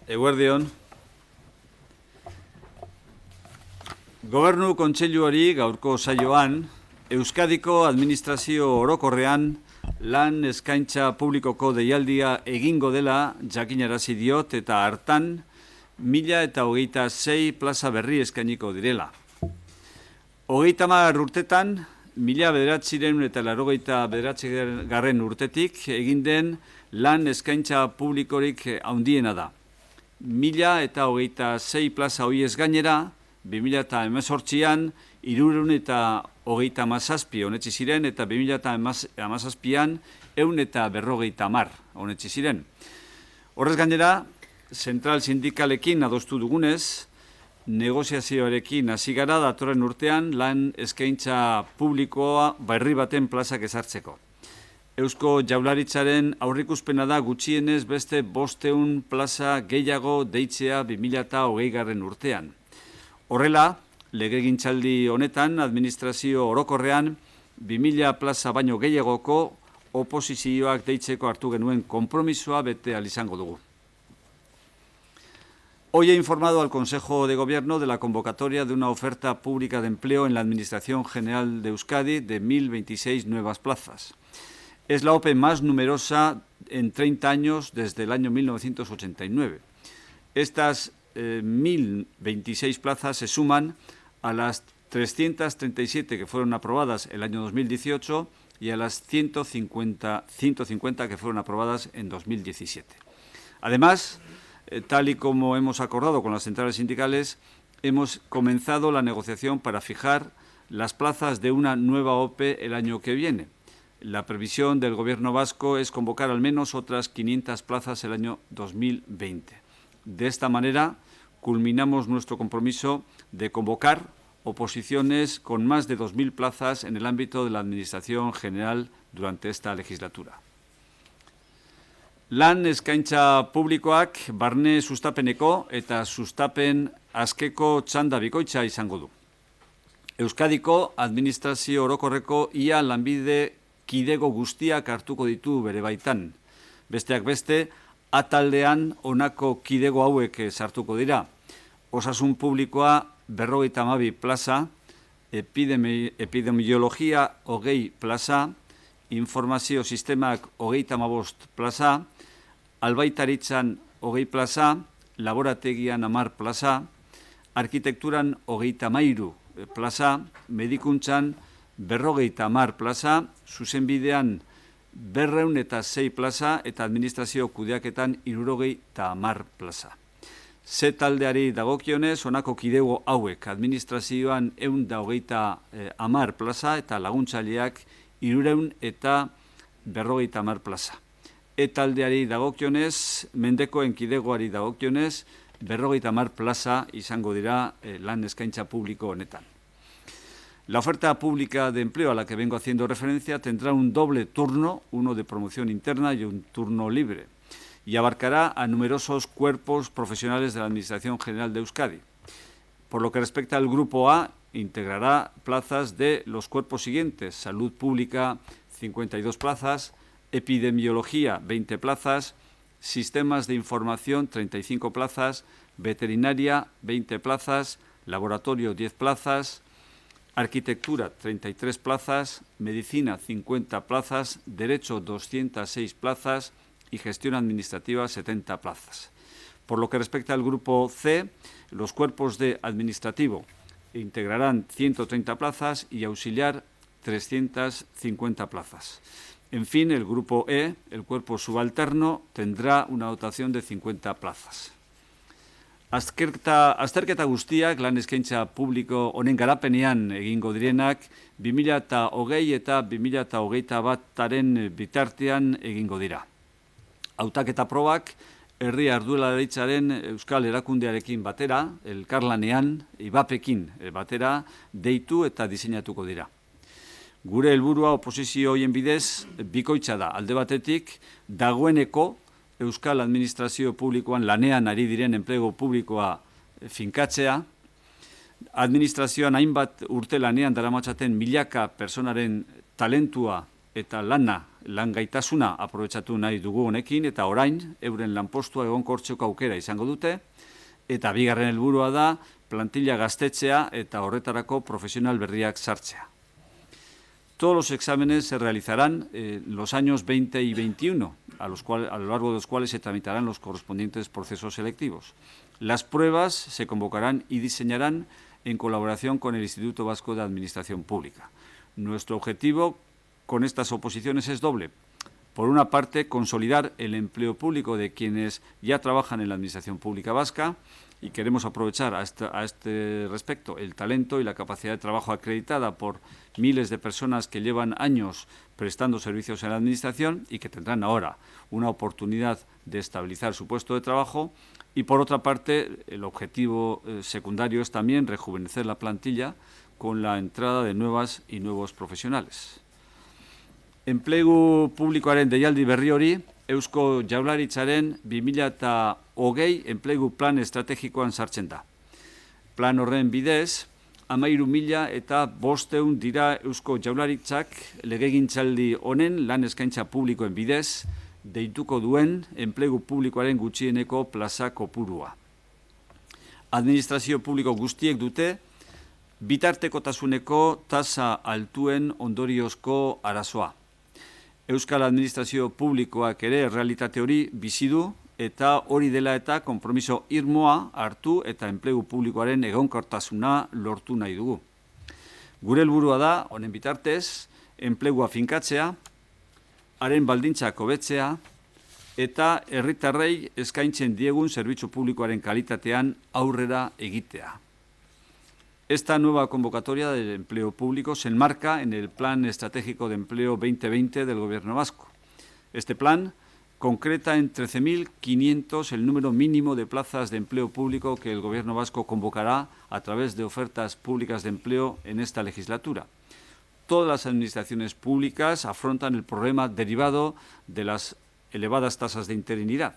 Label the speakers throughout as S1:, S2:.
S1: Eguerdion. Gobernu Kontseiluari gaurko saioan, Euskadiko administrazio orokorrean lan eskaintza publikoko deialdia egingo dela jakinarazi diot eta hartan 1026 plaza berri eskainiko direla. 30 urtetan, 1989 urtetik egin den lan eskaintza publikorik handiena da. 1026 plaza horiez gainera, 2018an 337 onetsi ziren eta 2017an 150 onetsi ziren. Horrez gainera, zentral sindikalekin adostu dugunez, negoziazioarekin hasi gara datorren urtean lan eskaintza publikoa berri baten plazak ezartzeko. Eusko Jaurlaritzaren aurrikuspena da gutxienez beste 500 plaza gehiago deitzea 2020 urtean. Horrela, legegintzaldi honetan, administrazio orokorrean 2000 plaza baino gehiagoko oposizioak deitzeko hartu genuen konpromisoa bete ahal izango dugu. Hoy he informado al Consejo de Gobierno de la convocatoria de una oferta pública de empleo en la Administración General de Euskadi de 1026 nuevas plazas. Es la OPE más numerosa en 30 años desde el año 1989. Estas 1026 plazas se suman a las 337 que fueron aprobadas el año 2018 y a las 150 que fueron aprobadas en 2017. Además, tal y como hemos acordado con las centrales sindicales, hemos comenzado la negociación para fijar las plazas de una nueva OPE el año que viene. La previsión del Gobierno vasco es convocar al menos otras 500 plazas el año 2020. De esta manera, culminamos nuestro compromiso de convocar oposiciones con más de 2.000 plazas en el ámbito de la Administración General durante esta legislatura. Lan eskaintza publikoak barne sustapeneko eta sustapen askeko txanda bikoitza izango du. Euskadiko administrazio orokorreko ia lanbide kidego guztiak hartuko ditu bere baitan. Besteak beste, ataldean honako kidego hauek sartuko dira. Osasun publikoa 52 plaza, epidemiologia 20 plaza, informazio sistemak 35 plaza, albaitaritzan 20 plaza, laborategian 10 plaza, arkitekturan 33 plaza, medikuntzan 50 plaza, zuzenbidean 206 plaza eta administrazio kudeaketan 70 plaza. Ze taldeari dagokionez, honako kidego hauek, administrazioan 150 plaza eta laguntzaileak 350 plaza. Taldeari dagokionez, mendekoen kidegoari dagokionez, 50 plaza izango dira lan eskaintza publiko honetan. La oferta pública de empleo a la que vengo haciendo referencia tendrá un doble turno, uno de promoción interna y un turno libre, y abarcará a numerosos cuerpos profesionales de la Administración General de Euskadi. Por lo que respecta al Grupo A, integrará plazas de los cuerpos siguientes: Salud Pública, 52 plazas, Epidemiología, 20 plazas, Sistemas de Información, 35 plazas, Veterinaria, 20 plazas, Laboratorio, 10 plazas, Arquitectura, 33 plazas, Medicina, 50 plazas, Derecho, 206 plazas y Gestión Administrativa, 70 plazas. Por lo que respecta al Grupo C, los cuerpos de administrativo integrarán 130 plazas y auxiliar 350 plazas. En fin, el Grupo E, el cuerpo subalterno, tendrá una dotación de 50 plazas. Azterketa guztiak lan eskaintza publiko honen garapenean egingo direnak 2020 eta 2021 bitartean egingo dira. Hautaketa probak herri arduralaritzaren euskal erakundearekin batera, elkarlanean, IBAPekin batera, deitu eta diseinatuko dira. Gure helburua oposizio hoien bidez bikoitza da. Alde batetik, dagoeneko Euskal Administrazio Publikoan lanean ari diren enplegu publikoa finkatzea, administrazioan hainbat urte lanean daramatzaten milaka personaren talentua eta lana lan gaitasuna aprobetxatu nahi dugu honekin, eta orain euren lanpostua egonkortzeko aukera izango dute, eta bigarren helburua da plantilla gaztetzea eta horretarako profesional berriak sartzea. Todos los exámenes se realizarán los años 20 y 21, a lo largo de los cuales se tramitarán los correspondientes procesos selectivos. Las pruebas se convocarán y diseñarán en colaboración con el Instituto Vasco de Administración Pública. Nuestro objetivo con estas oposiciones es doble. Por una parte, consolidar el empleo público de quienes ya trabajan en la Administración Pública vasca, y queremos aprovechar a este respecto el talento y la capacidad de trabajo acreditada por miles de personas que llevan años prestando servicios en la Administración y que tendrán ahora una oportunidad de estabilizar su puesto de trabajo. Y por otra parte, el objetivo secundario es también rejuvenecer la plantilla con la entrada de nuevas y nuevos profesionales. Enplegu publikoaren deialdi berri hori, Eusko Jaurlaritzaren 2020 enplegu plan estrategikoan sartzen da. Plan horren bidez, 13.500 dira Eusko Jaurlaritzak legegintzaldi honen lan eskaintza publikoen bidez deituko duen enplegu publikoaren gutxieneko plaza kopurua. Administrazio publiko guztiek dute bitartekotasuneko tasa altuen ondoriozko arazoa. Euskal Administrazio Publikoak ere realitate hori bizi du eta hori dela eta konpromiso irmoa hartu eta enplegu publikoaren egonkortasuna lortu nahi dugu. Gure helburua da, honen bitartez, enplegua finkatzea, haren baldintzak hobetzea eta herritarrei eskaintzen diegun zerbitzu publikoaren kalitatean aurrera egitea. Esta nueva convocatoria del empleo público se enmarca en el Plan Estratégico de Empleo 2020 del Gobierno vasco. Este plan concreta en 13.500 el número mínimo de plazas de empleo público que el Gobierno vasco convocará a través de ofertas públicas de empleo en esta legislatura. Todas las administraciones públicas afrontan el problema derivado de las elevadas tasas de interinidad.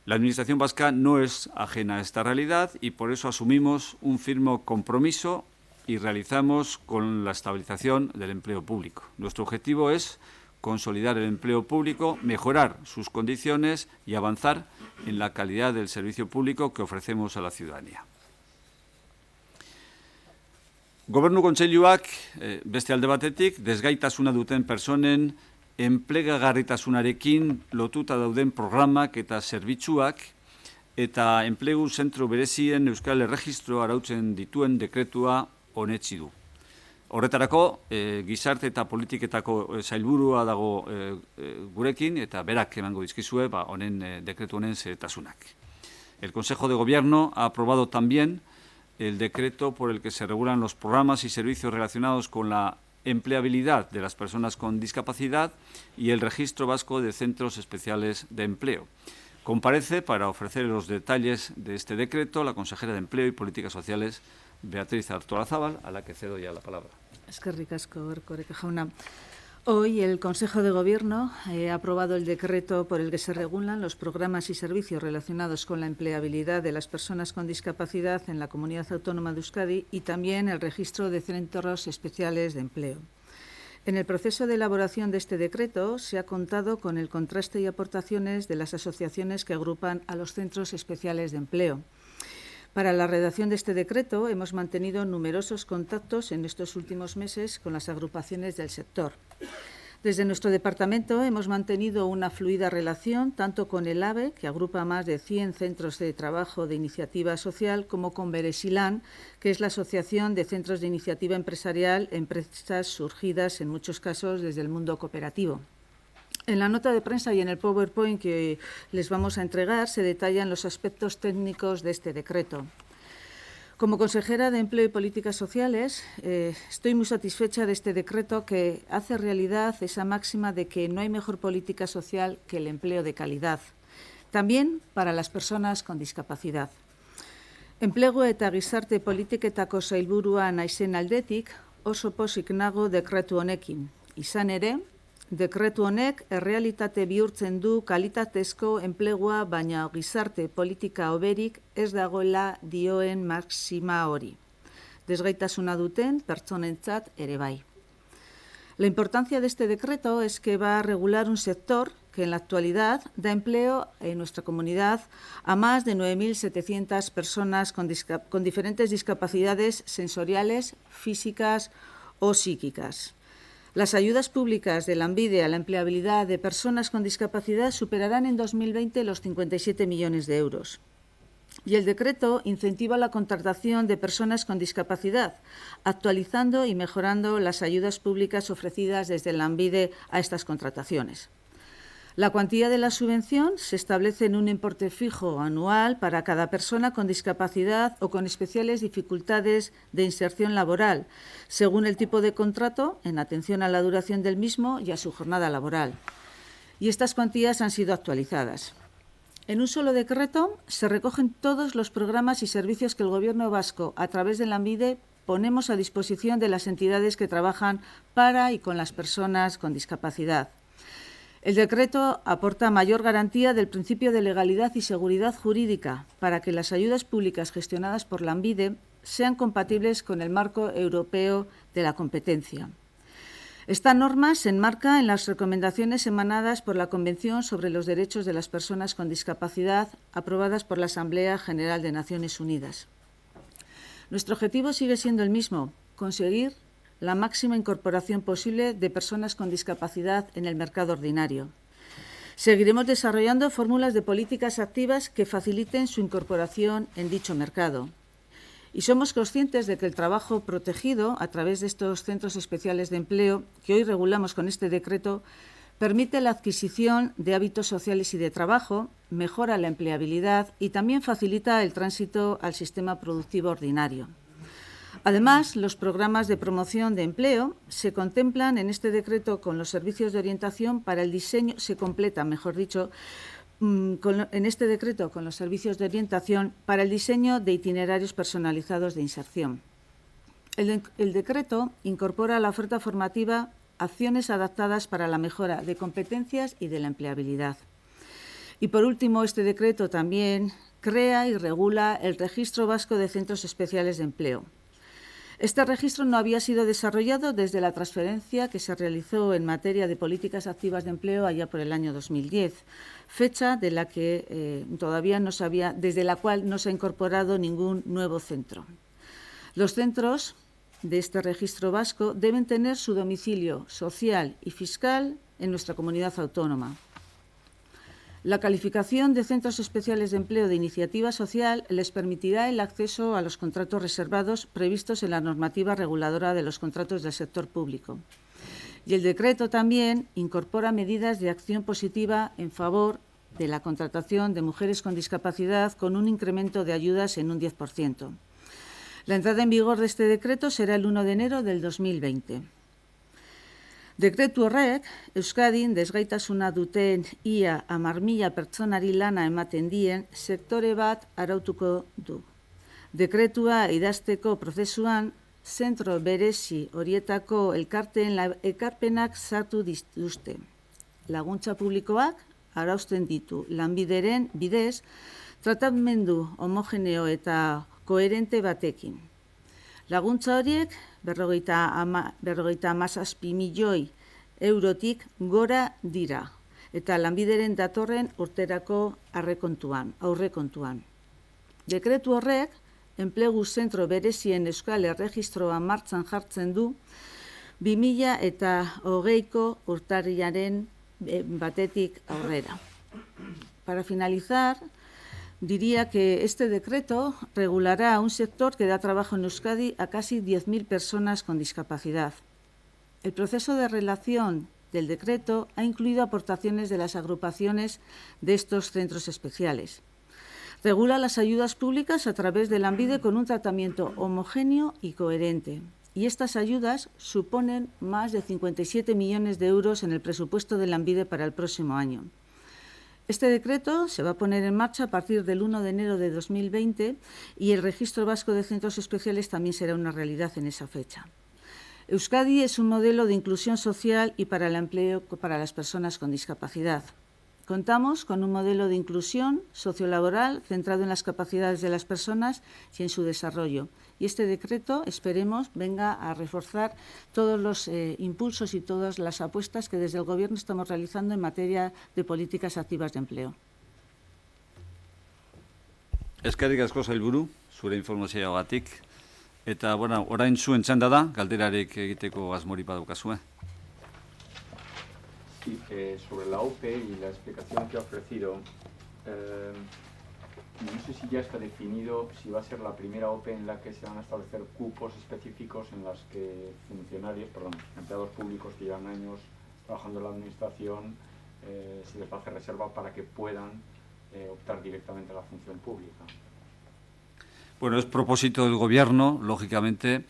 S1: La Administración vasca no es ajena a esta realidad y por eso asumimos un firme compromiso y realizamos con la estabilización del empleo público. Nuestro objetivo es consolidar el empleo público, mejorar sus condiciones y avanzar en la calidad del servicio público que ofrecemos a la ciudadanía. Gobernu Kontseiluak beste alde batetik desgaitasuna duten personen enplegagarritasunarekin lotuta dauden programak eta zerbitzuak eta enplegu zentro berezien Euskal Erregistro arautzen dituen dekretua onetsi du. Horretarako, gizarte eta politiketako sailburua dago gurekin eta berak emango dizkizue honen dekretu honen xehetasunak. El Consejo de Gobierno ha aprobado también el decreto por el que se regulan los programas y servicios relacionados con la empleabilidad de las personas con discapacidad y el Registro Vasco de Centros Especiales de Empleo. Comparece para ofrecer los detalles de este decreto la consejera de Empleo y Políticas Sociales, Beatriz Artolazabal, a la que cedo ya la palabra.
S2: Eskerrik asko, Erkoreka jauna. Hoy el Consejo de Gobierno ha aprobado el decreto por el que se regulan los programas y servicios relacionados con la empleabilidad de las personas con discapacidad en la Comunidad Autónoma de Euskadi y también el registro de centros especiales de empleo. En el proceso de elaboración de este decreto se ha contado con el contraste y aportaciones de las asociaciones que agrupan a los centros especiales de empleo. Para la redacción de este decreto hemos mantenido numerosos contactos en estos últimos meses con las agrupaciones del sector. Desde nuestro departamento hemos mantenido una fluida relación tanto con el AVE, que agrupa más de 100 centros de trabajo de iniciativa social, como con Beresilán, que es la Asociación de Centros de Iniciativa Empresarial, empresas surgidas en muchos casos desde el mundo cooperativo. En la nota de prensa y en el PowerPoint que les vamos a entregar se detallan los aspectos técnicos de este decreto. Como consejera de Empleo y Políticas Sociales, estoy muy satisfecha de este decreto que hace realidad esa máxima de que no hay mejor política social que el empleo de calidad, también para las personas con discapacidad. Enplegu eta gizarte politiketako sailburua naizen aldetik oso pozik nago dekretu honekin. Izan ere, dekretu honek errealitate bihurtzen du kalitatezko enplegua baina gizarte politika hoberik ez dagoela dioen maxima hori. Desgaitasuna duten pertsonentzat ere bai. La importancia de este decreto es que va a regular un sector que en la actualidad da empleo en nuestra comunidad a más de 9.700 personas con diferentes discapacidades sensoriales, físicas o psíquicas. Las ayudas públicas de Lanbide a la empleabilidad de personas con discapacidad superarán en 2020 los 57 millones de euros. Y el decreto incentiva la contratación de personas con discapacidad, actualizando y mejorando las ayudas públicas ofrecidas desde Lanbide a estas contrataciones. La cuantía de la subvención se establece en un importe fijo anual para cada persona con discapacidad o con especiales dificultades de inserción laboral, según el tipo de contrato, en atención a la duración del mismo y a su jornada laboral. Y estas cuantías han sido actualizadas. En un solo decreto se recogen todos los programas y servicios que el Gobierno vasco, a través de Lanbide, ponemos a disposición de las entidades que trabajan para y con las personas con discapacidad. El decreto aporta mayor garantía del principio de legalidad y seguridad jurídica para que las ayudas públicas gestionadas por Lanbide sean compatibles con el marco europeo de la competencia. Esta norma se enmarca en las recomendaciones emanadas por la Convención sobre los Derechos de las Personas con Discapacidad, aprobadas por la Asamblea General de Naciones Unidas. Nuestro objetivo sigue siendo el mismo: conseguir la máxima incorporación posible de personas con discapacidad en el mercado ordinario. Seguiremos desarrollando fórmulas de políticas activas que faciliten su incorporación en dicho mercado. Y somos conscientes de que el trabajo protegido a través de estos centros especiales de empleo, que hoy regulamos con este decreto, permite la adquisición de hábitos sociales y de trabajo, mejora la empleabilidad y también facilita el tránsito al sistema productivo ordinario. Además, los programas de promoción de empleo se contemplan en este decreto con los servicios de orientación para el diseño, se completan, mejor dicho, en este decreto con los servicios de orientación para el diseño de itinerarios personalizados de inserción. El decreto incorpora a la oferta formativa acciones adaptadas para la mejora de competencias y de la empleabilidad. Y por último, este decreto también crea y regula el Registro Vasco de Centros Especiales de Empleo. Este registro no había sido desarrollado desde la transferencia que se realizó en materia de políticas activas de empleo allá por el año 2010, fecha de la que desde la cual no se ha incorporado ningún nuevo centro. Los centros de este registro vasco deben tener su domicilio social y fiscal en nuestra comunidad autónoma. La calificación de centros especiales de empleo de iniciativa social les permitirá el acceso a los contratos reservados previstos en la normativa reguladora de los contratos del sector público. Y el decreto también incorpora medidas de acción positiva en favor de la contratación de mujeres con discapacidad con un incremento de ayudas en un 10%. La entrada en vigor de este decreto será el 1 de enero del 2020. Dekretu horrek, Euskadin desgaitasuna duten ia 10.000 pertsonari lana ematen dien sektore bat arautuko du. Dekretua idazteko prozesuan, zentro berezi horietako elkarteen ekarpenak sartu dituzte. Laguntza publikoak arausten ditu Lanbideren bidez, tratamendu homogeneo eta koherente batekin. Laguntza horiek 57 milioi eurotik gora dira eta Lanbideren datorren urterako aurrekontuan. Dekretu horrek enplegu zentro berezien euskal erregistroa martxan jartzen du 2020ko urtarrilaren batetik aurrera. Para finalizar, diría que este decreto regulará un sector que da trabajo en Euskadi a casi 10.000 personas con discapacidad. El proceso de relación del decreto ha incluido aportaciones de las agrupaciones de estos centros especiales. Regula las ayudas públicas a través de Lanbide con un tratamiento homogéneo y coherente. Y estas ayudas suponen más de 57 millones de euros en el presupuesto de Lanbide para el próximo año. Este decreto se va a poner en marcha a partir del 1 de enero de 2020 y el Registro Vasco de Centros Especiales también será una realidad en esa fecha. Euskadi es un modelo de inclusión social y para el empleo para las personas con discapacidad. Contamos con un modelo de inclusión sociolaboral centrado en las capacidades de las personas y en su desarrollo. Y este decreto, esperemos, venga a reforzar todos los impulsos y todas las apuestas que desde el Gobierno estamos realizando en materia de políticas activas de empleo.
S1: Eskerrik asko sailburu, zure informazioagatik. Eta, bueno, orain zuen txanda da, galderarik egiteko asmori badaukazue.
S3: Sí, sobre la OPE y la explicación que ha ofrecido, no sé si ya está definido si va a ser la primera OPE en la que se van a establecer cupos específicos en las que empleados públicos que llevan años trabajando en la administración, se les va a hacer reserva para que puedan optar directamente a la función pública.
S1: Bueno, es propósito del Gobierno, lógicamente,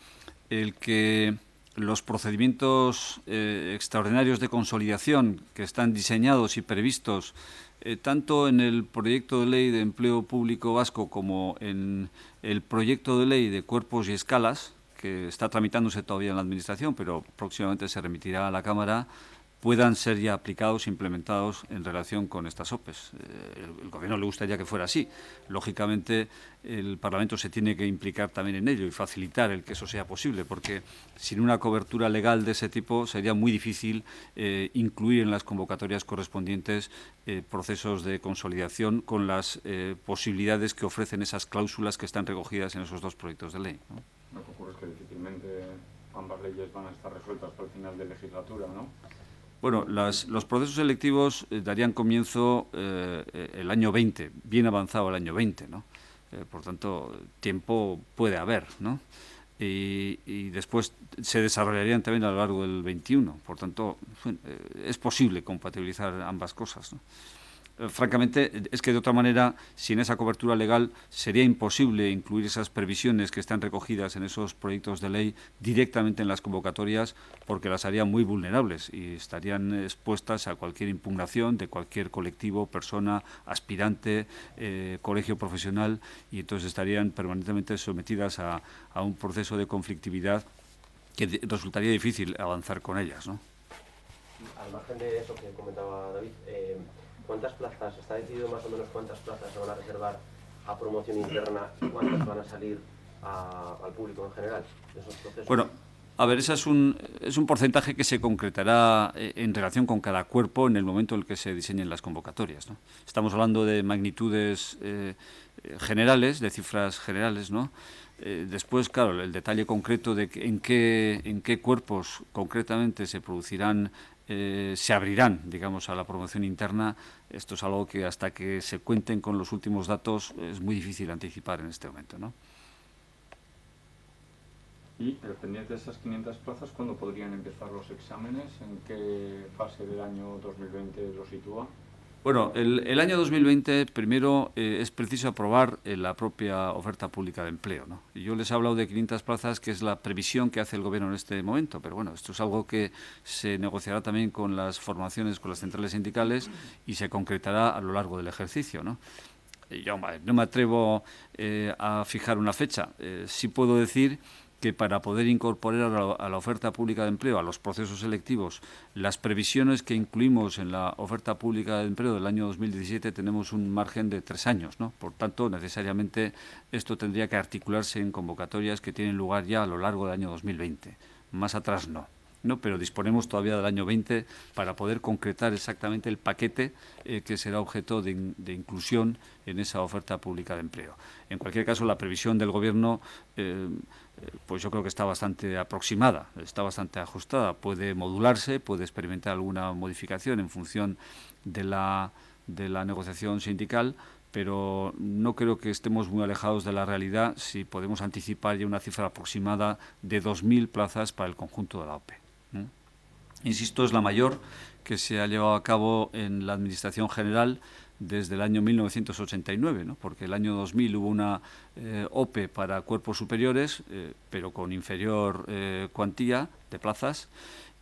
S1: el que los procedimientos extraordinarios de consolidación que están diseñados y previstos tanto en el proyecto de ley de empleo público vasco como en el proyecto de ley de cuerpos y escalas, que está tramitándose todavía en la Administración, pero próximamente se remitirá a la Cámara, puedan ser ya aplicados e implementados en relación con estas OPEs. El Gobierno le gustaría que fuera así. Lógicamente, el Parlamento se tiene que implicar también en ello y facilitar el que eso sea posible, porque sin una cobertura legal de ese tipo sería muy difícil incluir en las convocatorias correspondientes procesos de consolidación con las posibilidades que ofrecen esas cláusulas que están recogidas en esos dos proyectos de ley, ¿no?
S3: Lo que ocurre es que difícilmente ambas leyes van a estar resueltas hasta el final de legislatura, ¿no?
S1: Bueno, los procesos selectivos darían comienzo el año 20, bien avanzado el año 20, ¿no? Por tanto, tiempo puede haber, ¿no? Y después se desarrollarían también a lo largo del 21. Por tanto, es posible compatibilizar ambas cosas, ¿no? Francamente, es que de otra manera, sin esa cobertura legal, sería imposible incluir esas previsiones que están recogidas en esos proyectos de ley directamente en las convocatorias, porque las harían muy vulnerables y estarían expuestas a cualquier impugnación de cualquier colectivo, persona, aspirante, colegio profesional, y entonces estarían permanentemente sometidas a un proceso de conflictividad que resultaría difícil avanzar con ellas, ¿no?
S4: Al margen de eso que comentaba David, ¿cuántas plazas, está decidido más o menos cuántas plazas se van a reservar a promoción interna y cuántas van a salir al público en general de esos procesos?
S1: Bueno, a ver, ese es un porcentaje que se concretará en relación con cada cuerpo en el momento en el que se diseñen las convocatorias, ¿no? Estamos hablando de magnitudes generales, de cifras generales, ¿no? Después, claro, el detalle concreto de en qué cuerpos concretamente se producirán, se abrirán, digamos, a la promoción interna. Esto es algo que hasta que se cuenten con los últimos datos es muy difícil anticipar en este momento, ¿no?
S3: Y, pendiente de esas 500 plazas, ¿cuándo podrían empezar los exámenes? ¿En qué fase del año 2020 lo sitúa?
S1: Bueno, el año 2020, primero, es preciso aprobar la propia oferta pública de empleo, ¿no? Y yo les he hablado de 500 plazas, que es la previsión que hace el Gobierno en este momento, pero bueno, esto es algo que se negociará también con las formaciones, con las centrales sindicales, y se concretará a lo largo del ejercicio, ¿no? Yo no me atrevo a fijar una fecha. Sí puedo decir que para poder incorporar a la oferta pública de empleo, a los procesos selectivos, las previsiones que incluimos en la oferta pública de empleo del año 2017, tenemos un margen de 3 años, ¿no? Por tanto, necesariamente esto tendría que articularse en convocatorias que tienen lugar ya a lo largo del año 2020. Más atrás no, pero disponemos todavía del año 20 para poder concretar exactamente el paquete que será objeto de inclusión en esa oferta pública de empleo. En cualquier caso, la previsión del Gobierno pues yo creo que está bastante aproximada, está bastante ajustada. Puede modularse, puede experimentar alguna modificación en función de la negociación sindical, pero no creo que estemos muy alejados de la realidad si podemos anticipar ya una cifra aproximada de 2.000 plazas para el conjunto de la OPE. Insisto, es la mayor que se ha llevado a cabo en la Administración General desde el año 1989, ¿no? Porque el año 2000 hubo una OPE para cuerpos superiores, pero con inferior cuantía de plazas,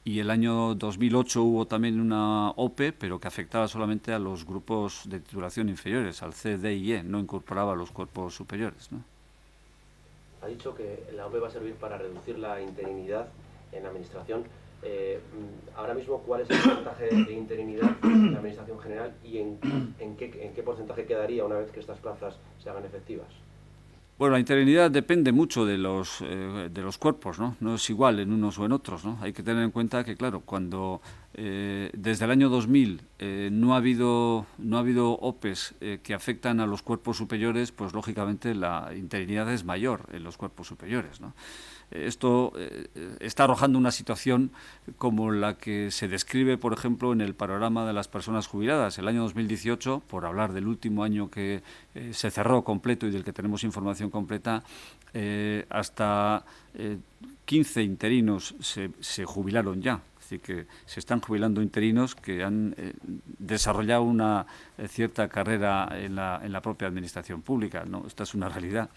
S1: y el año 2008 hubo también una OPE, pero que afectaba solamente a los grupos de titulación inferiores, al C, D y E, no incorporaba a los cuerpos superiores, ¿no?
S4: Ha dicho que la OPE va a servir para reducir la interinidad en la Administración. ahora mismo, ¿cuál es el porcentaje de interinidad en la Administración General y en qué porcentaje quedaría una vez que estas plazas se hagan efectivas?
S1: Bueno, la interinidad depende mucho de los cuerpos, ¿no? No es igual en unos o en otros, ¿no? Hay que tener en cuenta que, claro, cuando desde el año 2000 no ha habido OPEs que afectan a los cuerpos superiores, pues lógicamente la interinidad es mayor en los cuerpos superiores, ¿no? Esto está arrojando una situación como la que se describe, por ejemplo, en el panorama de las personas jubiladas. El año 2018, por hablar del último año que se cerró completo y del que tenemos información completa, hasta 15 interinos se jubilaron ya. Es decir, que se están jubilando interinos que han desarrollado una cierta carrera en la propia administración pública, ¿no? Esta es una realidad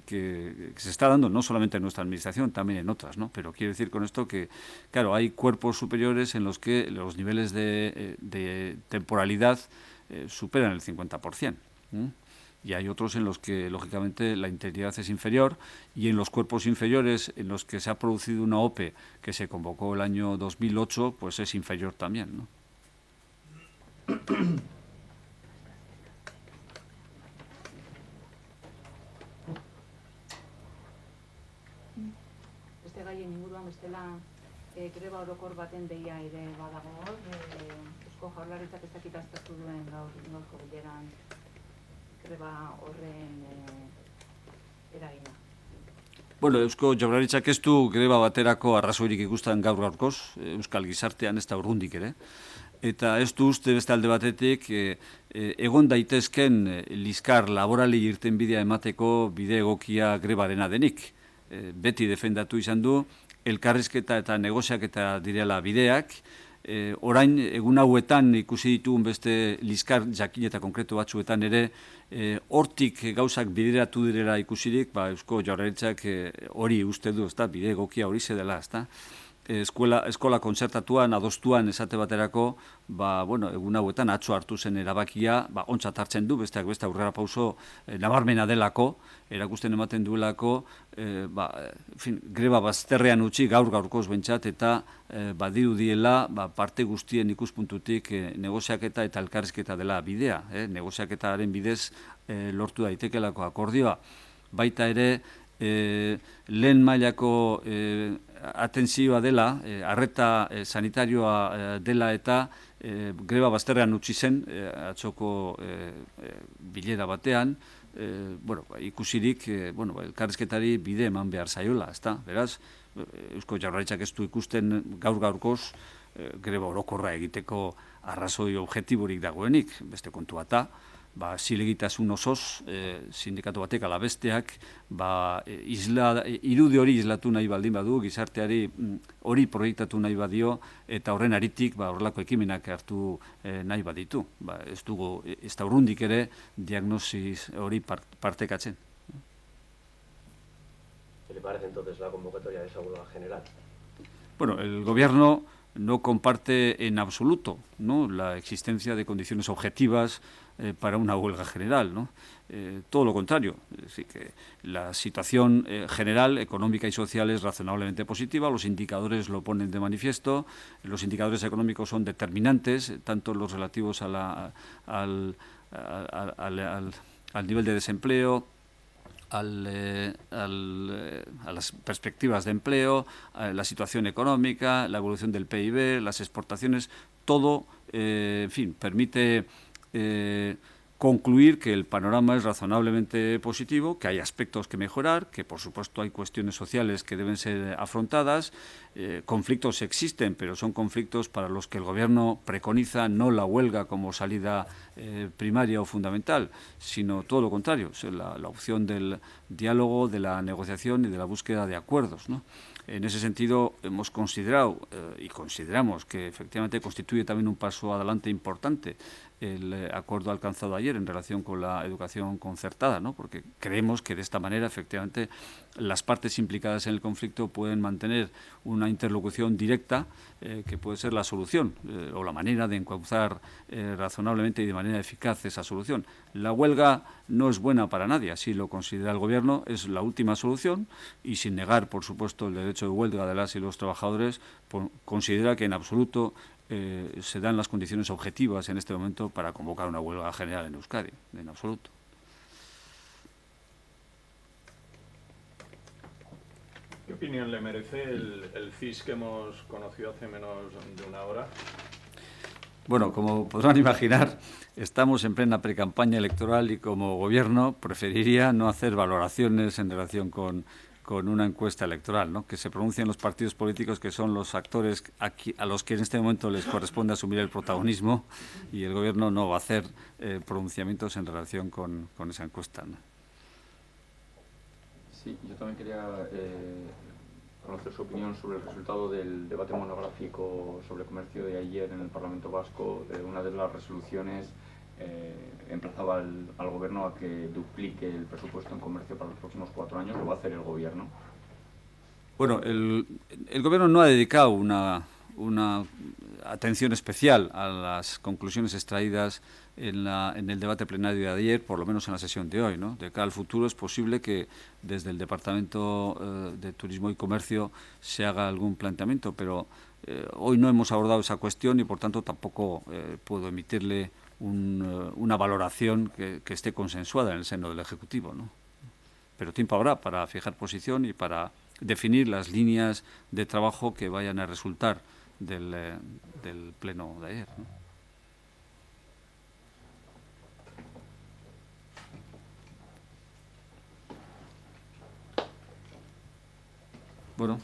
S1: que se está dando no solamente en nuestra administración, también en otras, ¿no? Pero quiero decir con esto que, claro, hay cuerpos superiores en los que los niveles de temporalidad superan el 50%. Y hay otros en los que, lógicamente, la interinidad es inferior, y en los cuerpos inferiores en los que se ha producido una OPE que se convocó el año 2008, pues es inferior también, ¿no?
S5: Beste gaien inguruan bestela greba orokor baten deia ere badago hor, Eusko Jaurlaritzak ez dakit aztertu duen gaurko bileran greba horren eragina.
S1: Bueno, Eusko Jaurlaritzak ez du greba baterako arrazoirik ikusten gaur-gaurkoz, Euskal Gizartean ez da urrundik ere. Eta ez du uste beste alde batetik egon daitezken liskar laborali irtenbidea emateko bide egokia grebarena denik. Beti defendatu izan du, elkarrizketa eta negoziaketa direla bideak. Orain, egun hauetan ikusi ditugun beste liskar jakin eta konkretu batzuetan ere, hortik gauzak bideratu direla ikusirik, Eusko Jaurlaritzak hori uste du, bide egokia hori zedela, ezta? Eskola kontzertatuan, adostuan esate baterako, egun hauetan atzo hartu zen erabakia, ontzat hartzen du, besteak beste aurrera pauso nabarmena delako, erakusten ematen duelako, greba bazterrean utzi gaur-gaurkoz bentsat, eta badirudiela parte guztien ikuspuntutik negoziaketa eta elkarrizketa dela bidea, negoziaketaren bidez lortu daitekelako akordioa. Baita ere, lehen mailako atentzioa dela, arreta sanitarioa dela eta greba bazterrean utzi zen atzoko bilera batean, ikusirik elkarrizketari bide eman behar zaiola, ezta? Beraz, Eusko Jaurlaritzak ez du ikusten gaur-gaurkoz greba orokorra egiteko arrazoi objektiborik dagoenik, beste kontu bata, zilegitasun osoz, sindikatu batek ala besteak, irudi hori islatu nahi baldin badu, gizarteari hori proiektatu nahi badio, eta horren aritik horrelako ekimenak hartu nahi baditu. Ez da urrundik ere diagnosis hori partekatzen.
S4: ¿Qué le parece entonces la convocatoria de esa huelga general?
S1: Bueno, el gobierno no comparte en absoluto, ¿no?, la existencia de condiciones objetivas para una huelga general, ¿no? Todo lo contrario, es decir, que la situación general, económica y social es razonablemente positiva, los indicadores lo ponen de manifiesto, los indicadores económicos son determinantes, tanto los relativos a al nivel de desempleo, a las perspectivas de empleo, a la situación económica, la evolución del PIB, las exportaciones, todo, permite concluir que el panorama es razonablemente positivo, que hay aspectos que mejorar, que por supuesto hay cuestiones sociales que deben ser afrontadas, conflictos existen, pero son conflictos para los que el gobierno preconiza no la huelga como salida primaria o fundamental, sino todo lo contrario, la opción del diálogo, de la negociación y de la búsqueda de acuerdos, ¿no? En ese sentido, hemos considerado y consideramos que efectivamente constituye también un paso adelante importante el acuerdo alcanzado ayer en relación con la educación concertada, ¿no? Porque creemos que de esta manera, efectivamente, las partes implicadas en el conflicto pueden mantener una interlocución directa que puede ser la solución o la manera de encauzar razonablemente y de manera eficaz esa solución. La huelga no es buena para nadie, así lo considera el Gobierno, es la última solución y sin negar, por supuesto, el derecho de huelga de las y los trabajadores, considera que en absoluto se dan las condiciones objetivas en este momento para convocar una huelga general en Euskadi, en absoluto.
S6: ¿Qué opinión le merece el CIS que hemos conocido hace menos de una hora?
S1: Bueno, como podrán imaginar, estamos en plena precampaña electoral y como gobierno preferiría no hacer valoraciones en relación con una encuesta electoral, ¿no? Que se pronuncien los partidos políticos, que son los actores a los que en este momento les corresponde asumir el protagonismo, y el gobierno no va a hacer pronunciamientos en relación con esa encuesta, ¿no?
S3: Sí, yo también quería conocer su opinión sobre el resultado del debate monográfico sobre comercio de ayer en el Parlamento Vasco. Una de las resoluciones emplazaba al Gobierno a que duplique el presupuesto en comercio para los próximos 4 años. ¿Lo va a hacer el Gobierno?
S1: Bueno, el Gobierno no ha dedicado una atención especial a las conclusiones extraídas en el debate plenario de ayer, por lo menos en la sesión de hoy, ¿no? De cara al futuro es posible que desde el Departamento de Turismo y Comercio se haga algún planteamiento, pero hoy no hemos abordado esa cuestión y por tanto tampoco puedo emitirle una valoración que esté consensuada en el seno del Ejecutivo, ¿no? Pero tiempo habrá para fijar posición y para definir las líneas de trabajo que vayan a resultar del pleno de ayer, ¿no? Bueno,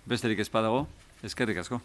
S1: besterik ez badago, eskerrik asko.